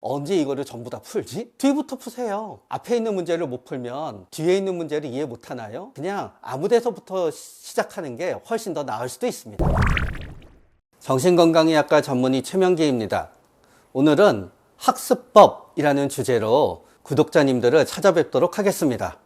언제 이거를 전부 다 풀지? 뒤부터 푸세요. 앞에 있는 문제를 못 풀면 뒤에 있는 문제를 이해 못 하나요? 그냥 아무 데서부터 시작하는 게 훨씬 더 나을 수도 있습니다. 정신건강의학과 전문의 최명기입니다. 오늘은 학습법이라는 주제로 구독자님들을 찾아뵙도록 하겠습니다.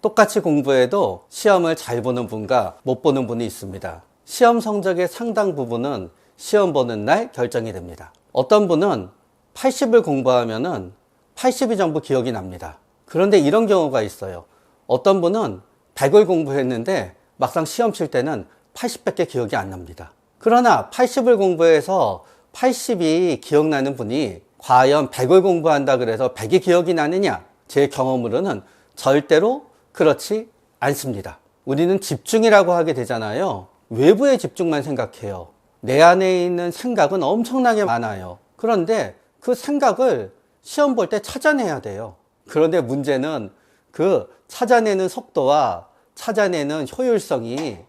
똑같이 공부해도 시험을 잘 보는 분과 못 보는 분이 있습니다. 시험 성적의 상당 부분은 시험 보는 날 결정이 됩니다. 어떤 분은 80을 공부하면은 80이 전부 기억이 납니다. 그런데 이런 경우가 있어요. 어떤 분은 100을 공부했는데 막상 시험 칠 때는 80밖에 기억이 안 납니다. 그러나 80을 공부해서 80이 기억나는 분이 과연 100을 공부한다 그래서 100이 기억이 나느냐? 제 경험으로는 절대로 그렇지 않습니다. 우리는 집중이라고 하게 되잖아요. 외부의 집중만 생각해요. 내 안에 있는 생각은 엄청나게 많아요. 그런데 그 생각을 시험 볼 때 찾아내야 돼요. 그런데 문제는 그 찾아내는 속도와 찾아내는 효율성이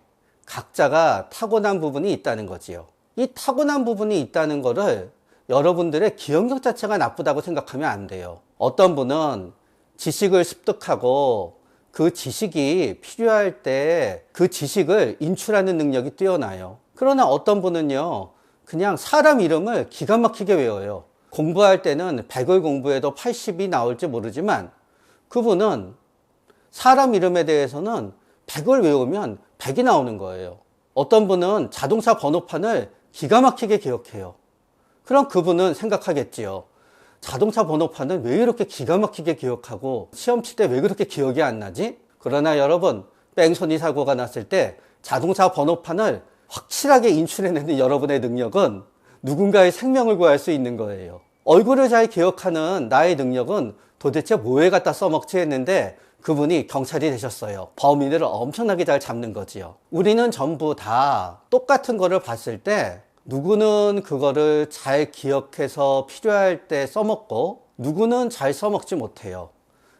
각자가 타고난 부분이 있다는 거지요. 이 타고난 부분이 있다는 거를 여러분들의 기억력 자체가 나쁘다고 생각하면 안 돼요. 어떤 분은 지식을 습득하고 그 지식이 필요할 때 그 지식을 인출하는 능력이 뛰어나요. 그러나 어떤 분은요, 그냥 사람 이름을 기가 막히게 외워요. 공부할 때는 100을 공부해도 80이 나올지 모르지만 그분은 사람 이름에 대해서는 100을 외우면 100이 나오는 거예요. 어떤 분은 자동차 번호판을 기가 막히게 기억해요. 그럼 그분은 생각하겠지요. 자동차 번호판을 왜 이렇게 기가 막히게 기억하고 시험 칠 때 왜 그렇게 기억이 안 나지? 그러나 여러분, 뺑소니 사고가 났을 때 자동차 번호판을 확실하게 인출해내는 여러분의 능력은 누군가의 생명을 구할 수 있는 거예요. 얼굴을 잘 기억하는 나의 능력은 도대체 뭐에 갖다 써먹지 했는데 그분이 경찰이 되셨어요. 범인을 엄청나게 잘 잡는 거지요. 우리는 전부 다 똑같은 거를 봤을 때 누구는 그거를 잘 기억해서 필요할 때 써먹고 누구는 잘 써먹지 못해요.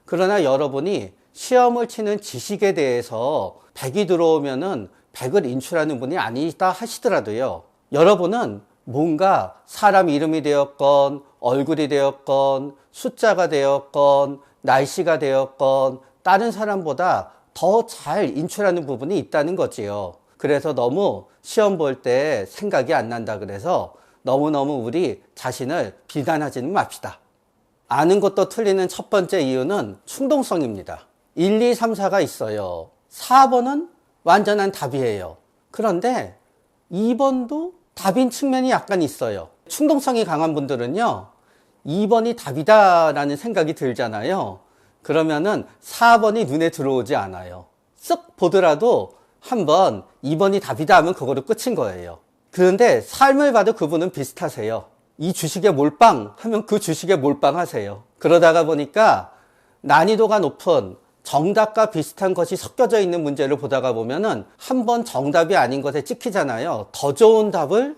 그러나 여러분이 시험을 치는 지식에 대해서 100이 들어오면은 100을 인출하는 분이 아니다 하시더라도요. 여러분은 뭔가 사람 이름이 되었건 얼굴이 되었건 숫자가 되었건 날씨가 되었건 다른 사람보다 더 잘 인출하는 부분이 있다는 거지요. 그래서 너무 시험 볼 때 생각이 안 난다 그래서 너무너무 우리 자신을 비난하지는 맙시다. 아는 것도 틀리는 첫 번째 이유는 충동성입니다. 1, 2, 3, 4가 있어요. 4번은 완전한 답이에요. 그런데 2번도 답인 측면이 약간 있어요. 충동성이 강한 분들은요, 2번이 답이다라는 생각이 들잖아요. 그러면은 4번이 눈에 들어오지 않아요. 쓱 보더라도 한번 2번이 답이다 하면 그거로 끝인 거예요. 그런데 삶을 봐도 그분은 비슷하세요. 이 주식에 몰빵 하면 그 주식에 몰빵하세요. 그러다가 보니까 난이도가 높은 정답과 비슷한 것이 섞여져 있는 문제를 보다가 보면은 한번 정답이 아닌 것에 찍히잖아요. 더 좋은 답을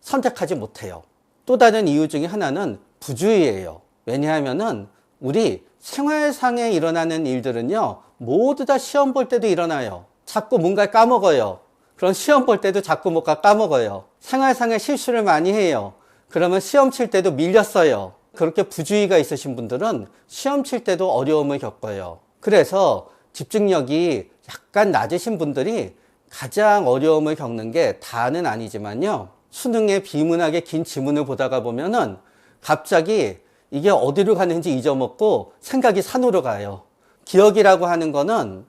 선택하지 못해요. 또 다른 이유 중에 하나는 부주의예요. 왜냐하면은 우리 생활상에 일어나는 일들은요, 모두 다 시험 볼 때도 일어나요. 자꾸 뭔가 까먹어요. 그럼 시험 볼 때도 자꾸 뭔가 까먹어요. 생활상에 실수를 많이 해요. 그러면 시험 칠 때도 밀렸어요. 그렇게 부주의가 있으신 분들은 시험 칠 때도 어려움을 겪어요. 그래서 집중력이 약간 낮으신 분들이 가장 어려움을 겪는 게 다는 아니지만요. 수능에 비문하게 긴 지문을 보다가 보면은 갑자기 이게 어디로 가는지 잊어먹고 생각이 산으로 가요. 기억이라고 하는 거는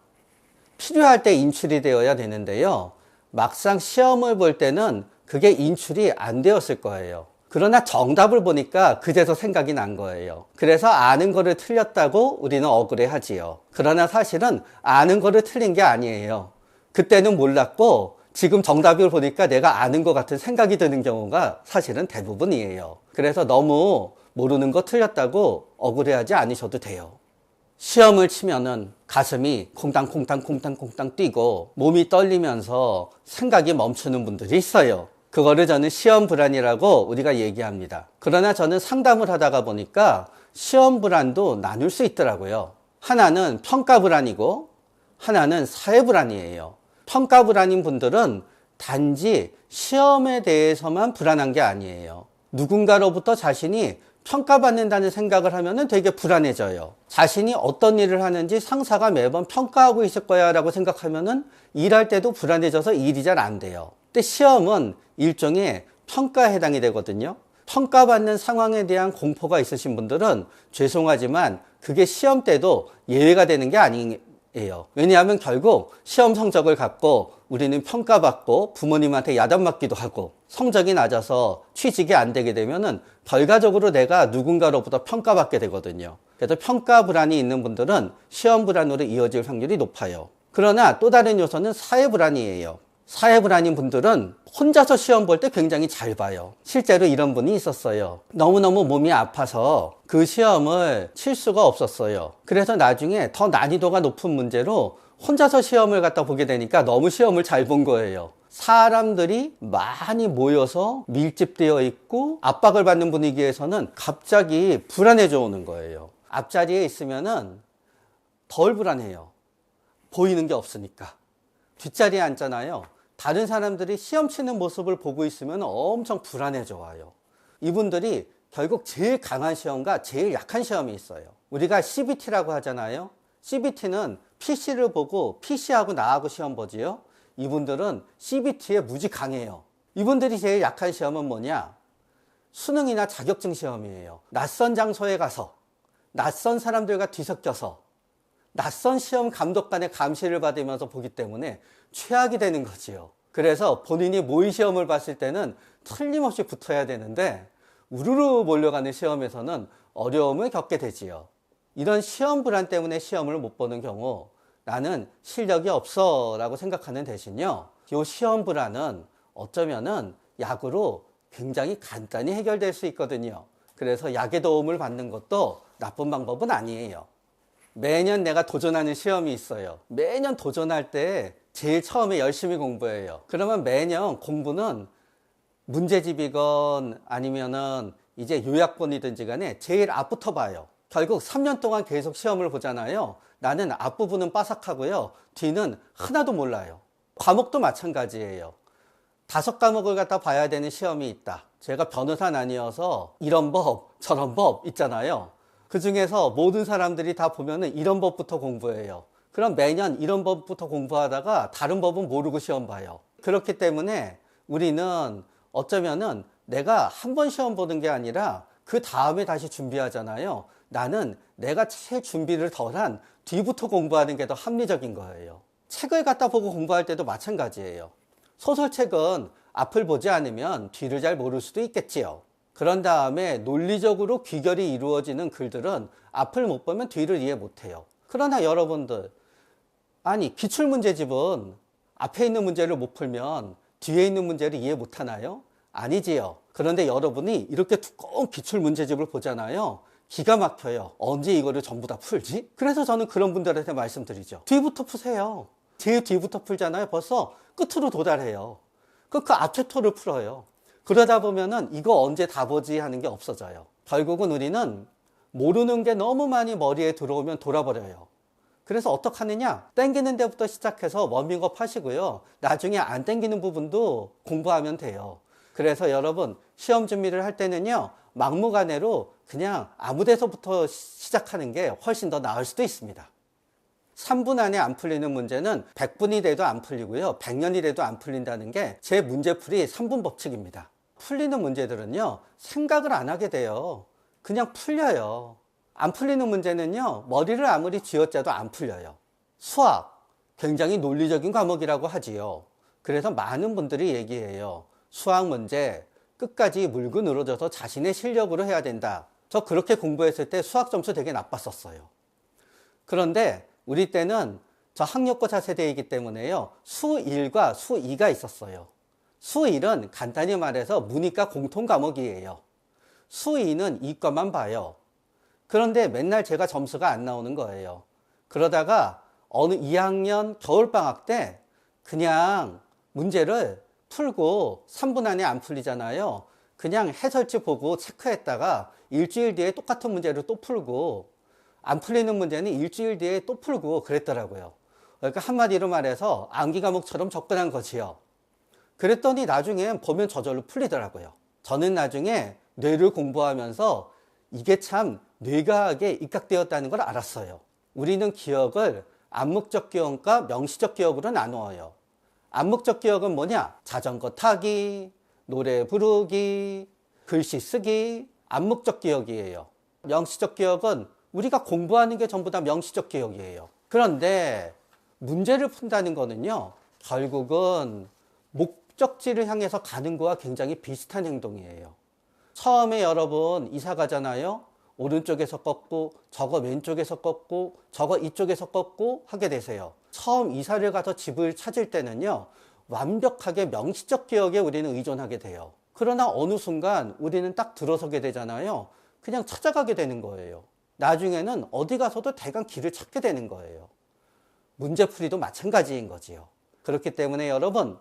필요할 때 인출이 되어야 되는데요. 막상 시험을 볼 때는 그게 인출이 안 되었을 거예요. 그러나 정답을 보니까 그제서 생각이 난 거예요. 그래서 아는 거를 틀렸다고 우리는 억울해하지요. 그러나 사실은 아는 거를 틀린 게 아니에요. 그때는 몰랐고 지금 정답을 보니까 내가 아는 것 같은 생각이 드는 경우가 사실은 대부분이에요. 그래서 너무 모르는 거 틀렸다고 억울해하지 않으셔도 돼요. 시험을 치면은 가슴이 콩당콩당 뛰고 몸이 떨리면서 생각이 멈추는 분들이 있어요. 그거를 저는 시험 불안이라고 우리가 얘기합니다. 그러나 저는 상담을 하다가 보니까 시험 불안도 나눌 수 있더라고요. 하나는 평가 불안이고 하나는 사회 불안이에요. 평가 불안인 분들은 단지 시험에 대해서만 불안한 게 아니에요. 누군가로부터 자신이 평가받는다는 생각을 하면은 되게 불안해져요. 자신이 어떤 일을 하는지 상사가 매번 평가하고 있을 거야 라고 생각하면은 일할 때도 불안해져서 일이 잘 안 돼요. 근데 시험은 일종의 평가에 해당이 되거든요. 평가받는 상황에 대한 공포가 있으신 분들은 죄송하지만 그게 시험 때도 예외가 되는 게 아니에요. 왜냐하면 결국 시험 성적을 갖고 우리는 평가받고 부모님한테 야단맞기도 하고 성적이 낮아서 취직이 안 되게 되면은 결과적으로 내가 누군가로부터 평가받게 되거든요. 그래서 평가 불안이 있는 분들은 시험 불안으로 이어질 확률이 높아요. 그러나 또 다른 요소는 사회 불안이에요. 사회 불안인 분들은 혼자서 시험 볼 때 굉장히 잘 봐요. 실제로 이런 분이 있었어요. 너무너무 몸이 아파서 그 시험을 칠 수가 없었어요. 그래서 나중에 더 난이도가 높은 문제로 혼자서 시험을 갖다 보게 되니까 너무 시험을 잘 본 거예요. 사람들이 많이 모여서 밀집되어 있고 압박을 받는 분위기에서는 갑자기 불안해져 오는 거예요. 앞자리에 있으면은 덜 불안해요. 보이는 게 없으니까. 뒷자리에 앉잖아요. 다른 사람들이 시험 치는 모습을 보고 있으면 엄청 불안해져 와요. 이분들이 결국 제일 강한 시험과 제일 약한 시험이 있어요. 우리가 CBT라고 하잖아요. CBT는 PC를 보고 PC하고 나하고 시험 보지요. 이분들은 CBT에 무지 강해요. 이분들이 제일 약한 시험은 뭐냐? 수능이나 자격증 시험이에요. 낯선 장소에 가서 낯선 사람들과 뒤섞여서 낯선 시험 감독관의 감시를 받으면서 보기 때문에 최악이 되는 거지요. 그래서 본인이 모의 시험을 봤을 때는 틀림없이 붙어야 되는데 우르르 몰려가는 시험에서는 어려움을 겪게 되지요. 이런 시험 불안 때문에 시험을 못 보는 경우 나는 실력이 없어 라고 생각하는 대신요, 이 시험 불안은 어쩌면은 약으로 굉장히 간단히 해결될 수 있거든요. 그래서 약의 도움을 받는 것도 나쁜 방법은 아니에요. 매년 내가 도전하는 시험이 있어요. 매년 도전할 때 제일 처음에 열심히 공부해요. 그러면 매년 공부는 문제집이건 아니면은 이제 요약본이든지 간에 제일 앞부터 봐요. 결국 3년 동안 계속 시험을 보잖아요. 나는 앞부분은 빠삭하고요. 뒤는 하나도 몰라요. 과목도 마찬가지예요. 5과목을 갖다 봐야 되는 시험이 있다. 제가 변호사는 아니어서 이런 법, 저런 법 있잖아요. 그 중에서 모든 사람들이 다 보면은 이런 법부터 공부해요. 그럼 매년 이런 법부터 공부하다가 다른 법은 모르고 시험 봐요. 그렇기 때문에 우리는 어쩌면은 내가 한 번 시험 보는 게 아니라 그 다음에 다시 준비하잖아요. 나는 내가 제일 준비를 덜한 뒤부터 공부하는 게 더 합리적인 거예요. 책을 갖다 보고 공부할 때도 마찬가지예요. 소설책은 앞을 보지 않으면 뒤를 잘 모를 수도 있겠지요. 그런 다음에 논리적으로 귀결이 이루어지는 글들은 앞을 못 보면 뒤를 이해 못해요. 그러나 여러분들, 아니 기출문제집은 앞에 있는 문제를 못 풀면 뒤에 있는 문제를 이해 못하나요? 아니지요. 그런데 여러분이 이렇게 두꺼운 기출문제집을 보잖아요. 기가 막혀요. 언제 이거를 전부 다 풀지? 그래서 저는 그런 분들한테 말씀드리죠. 뒤부터 푸세요. 제일 뒤부터 풀잖아요. 벌써 끝으로 도달해요. 그 앞에 토를 풀어요. 그러다 보면은 이거 언제 다 보지 하는 게 없어져요. 결국은 우리는 모르는 게 너무 많이 머리에 들어오면 돌아버려요. 그래서 어떻게 하느냐? 땡기는 데부터 시작해서 워밍업 하시고요. 나중에 안 땡기는 부분도 공부하면 돼요. 그래서 여러분 시험 준비를 할 때는요, 막무가내로 그냥 아무 데서부터 시작하는 게 훨씬 더 나을 수도 있습니다. 3분 안에 안 풀리는 문제는 100분이 돼도 안 풀리고요. 100년이 돼도 안 풀린다는 게 제 문제풀이 3분 법칙입니다. 풀리는 문제들은요, 생각을 안 하게 돼요. 그냥 풀려요. 안 풀리는 문제는요, 머리를 아무리 쥐어짜도 안 풀려요. 수학, 굉장히 논리적인 과목이라고 하지요. 그래서 많은 분들이 얘기해요. 수학 문제 끝까지 물고 늘어져서 자신의 실력으로 해야 된다. 저 그렇게 공부했을 때 수학 점수 되게 나빴었어요. 그런데 우리 때는 저 학력고사 세대이기 때문에요, 수1과 수2가 있었어요. 수1은 간단히 말해서 문이과 공통 과목이에요. 수2는 이과만 봐요. 그런데 맨날 제가 점수가 안 나오는 거예요. 그러다가 어느 2학년 겨울방학 때 그냥 문제를 풀고 3분 안에 안 풀리잖아요. 그냥 해설지 보고 체크했다가 일주일 뒤에 똑같은 문제를 또 풀고, 안 풀리는 문제는 일주일 뒤에 또 풀고 그랬더라고요. 그러니까 한마디로 말해서 암기 과목처럼 접근한 거지요. 그랬더니 나중에 보면 저절로 풀리더라고요. 저는 나중에 뇌를 공부하면서 이게 참 뇌과학에 입각되었다는 걸 알았어요. 우리는 기억을 암묵적 기억과 명시적 기억으로 나누어요. 암묵적 기억은 뭐냐? 자전거 타기, 노래 부르기, 글씨 쓰기, 암묵적 기억이에요. 명시적 기억은 우리가 공부하는 게 전부 다 명시적 기억이에요. 그런데 문제를 푼다는 거는요, 결국은 목적지를 향해서 가는 거와 굉장히 비슷한 행동이에요. 처음에 여러분 이사 가잖아요. 오른쪽에서 꺾고, 저거 왼쪽에서 꺾고, 저거 이쪽에서 꺾고 하게 되세요. 처음 이사를 가서 집을 찾을 때는요, 완벽하게 명시적 기억에 우리는 의존하게 돼요. 그러나 어느 순간 우리는 딱 들어서게 되잖아요. 그냥 찾아가게 되는 거예요. 나중에는 어디 가서도 대강 길을 찾게 되는 거예요. 문제풀이도 마찬가지인 거지요. 그렇기 때문에 여러분,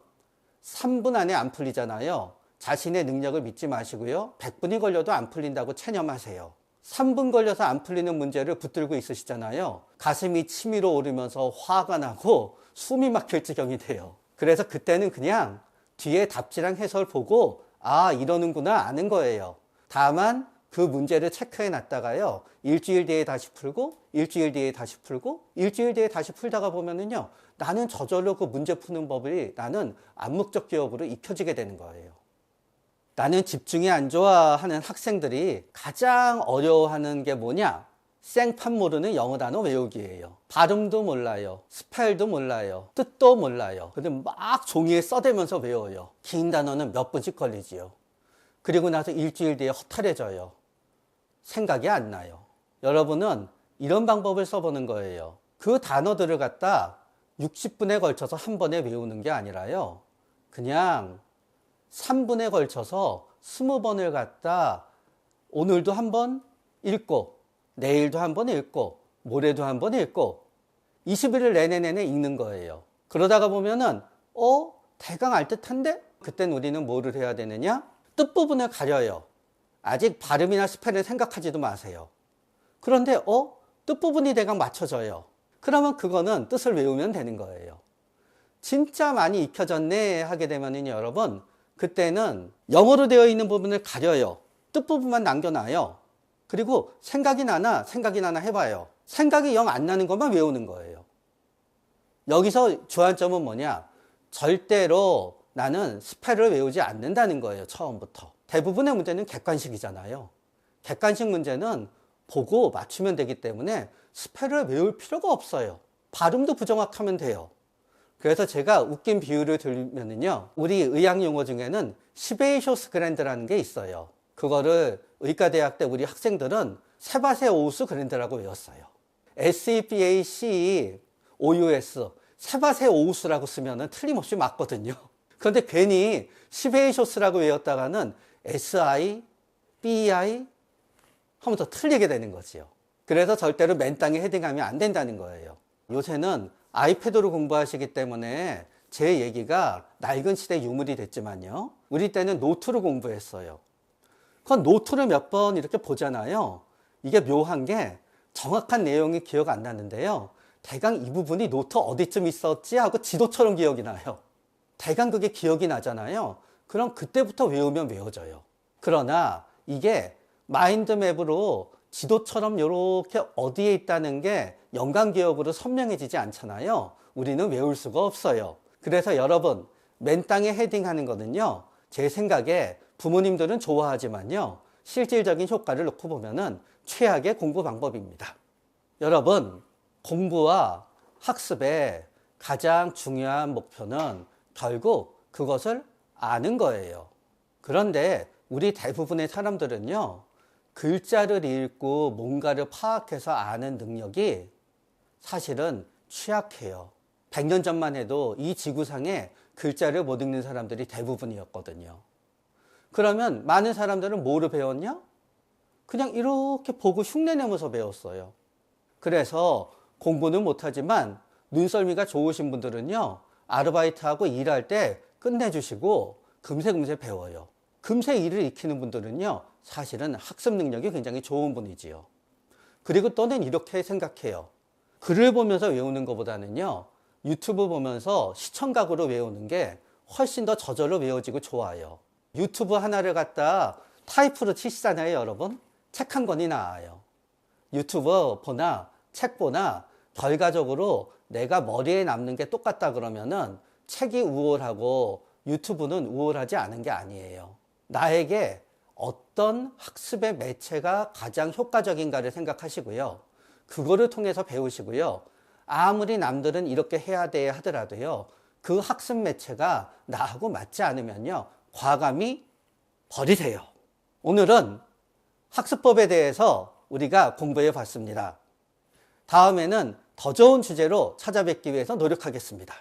3분 안에 안 풀리잖아요. 자신의 능력을 믿지 마시고요. 100분이 걸려도 안 풀린다고 체념하세요. 3분 걸려서 안 풀리는 문제를 붙들고 있으시잖아요. 가슴이 치밀어 오르면서 화가 나고 숨이 막힐 지경이 돼요. 그래서 그때는 그냥 뒤에 답지랑 해설 보고 아, 이러는구나 아는 거예요. 다만 그 문제를 체크해 놨다가요. 일주일 뒤에 다시 풀고 일주일 뒤에 다시 풀고 일주일 뒤에 다시 풀다가 보면은요. 나는 저절로 그 문제 푸는 법이 나는 암묵적 기억으로 익혀지게 되는 거예요. 나는 집중이 안 좋아 하는 학생들이 가장 어려워하는 게 뭐냐? 생판 모르는 영어 단어 외우기예요. 발음도 몰라요. 스펠도 몰라요. 뜻도 몰라요. 근데 막 종이에 써대면서 외워요. 긴 단어는 몇 분씩 걸리지요. 그리고 나서 일주일 뒤에 허탈해져요. 생각이 안 나요. 여러분은 이런 방법을 써보는 거예요. 그 단어들을 갖다 60분에 걸쳐서 한 번에 외우는 게 아니라요. 그냥 3분에 걸쳐서 20번을 갖다 오늘도 한 번 읽고 내일도 한 번 읽고 모레도 한 번 읽고 21일 내내 읽는 거예요. 그러다가 보면은 대강 알듯한데? 그땐 우리는 뭐를 해야 되느냐? 뜻부분을 가려요. 아직 발음이나 스펠을 생각하지도 마세요. 그런데 뜻부분이 대강 맞춰져요. 그러면 그거는 뜻을 외우면 되는 거예요. 진짜 많이 익혀졌네 하게 되면은 여러분 그때는 영어로 되어 있는 부분을 가려요. 뜻부분만 남겨놔요. 그리고 생각이 나나 해봐요. 생각이 영 안 나는 것만 외우는 거예요. 여기서 주안점은 뭐냐? 절대로 나는 스펠을 외우지 않는다는 거예요. 처음부터. 대부분의 문제는 객관식이잖아요. 객관식 문제는 보고 맞추면 되기 때문에 스펠을 외울 필요가 없어요. 발음도 부정확하면 돼요. 그래서 제가 웃긴 비유를 들면은요, 우리 의학 용어 중에는 시베이쇼스 그랜드라는 게 있어요. 그거를 의과대학 때 우리 학생들은 세바세오우스 그랜드라고 외웠어요. SEPACOUS, 세바세오우스라고 쓰면은 틀림없이 맞거든요. 그런데 괜히 시베이쇼스라고 외웠다가는 SI, BI 하면서 틀리게 되는 거지요. 그래서 절대로 맨 땅에 헤딩하면 안 된다는 거예요. 요새는 아이패드로 공부하시기 때문에 제 얘기가 낡은 시대 유물이 됐지만요. 우리 때는 노트로 공부했어요. 그건 노트를 몇 번 이렇게 보잖아요. 이게 묘한 게 정확한 내용이 기억 안 나는데요. 대강 이 부분이 노트 어디쯤 있었지 하고 지도처럼 기억이 나요. 대강 그게 기억이 나잖아요. 그럼 그때부터 외우면 외워져요. 그러나 이게 마인드맵으로 지도처럼 이렇게 어디에 있다는 게 연관기억으로 선명해지지 않잖아요. 우리는 외울 수가 없어요. 그래서 여러분, 맨 땅에 헤딩하는 거는요, 제 생각에 부모님들은 좋아하지만요, 실질적인 효과를 놓고 보면은 최악의 공부 방법입니다. 여러분, 공부와 학습의 가장 중요한 목표는 결국 그것을 아는 거예요. 그런데 우리 대부분의 사람들은요, 글자를 읽고 뭔가를 파악해서 아는 능력이 사실은 취약해요. 100년 전만 해도 이 지구상에 글자를 못 읽는 사람들이 대부분이었거든요. 그러면 많은 사람들은 뭐를 배웠냐? 그냥 이렇게 보고 흉내내면서 배웠어요. 그래서 공부는 못하지만 눈썰미가 좋으신 분들은요, 아르바이트하고 일할 때 끝내주시고 금세 배워요. 금세 일을 익히는 분들은요, 사실은 학습 능력이 굉장히 좋은 분이지요. 그리고 또는 이렇게 생각해요. 글을 보면서 외우는 것보다는요, 유튜브 보면서 시청각으로 외우는 게 훨씬 더 저절로 외워지고 좋아요. 유튜브 하나를 갖다 타이프로 치시잖아요, 여러분. 책 한 권이 나아요. 유튜브 보나 책 보나 결과적으로 내가 머리에 남는 게 똑같다 그러면은 책이 우월하고 유튜브는 우월하지 않은 게 아니에요. 나에게 어떤 학습의 매체가 가장 효과적인가를 생각하시고요. 그거를 통해서 배우시고요. 아무리 남들은 이렇게 해야 돼 하더라도요. 그 학습 매체가 나하고 맞지 않으면요. 과감히 버리세요. 오늘은 학습법에 대해서 우리가 공부해 봤습니다. 다음에는 더 좋은 주제로 찾아뵙기 위해서 노력하겠습니다.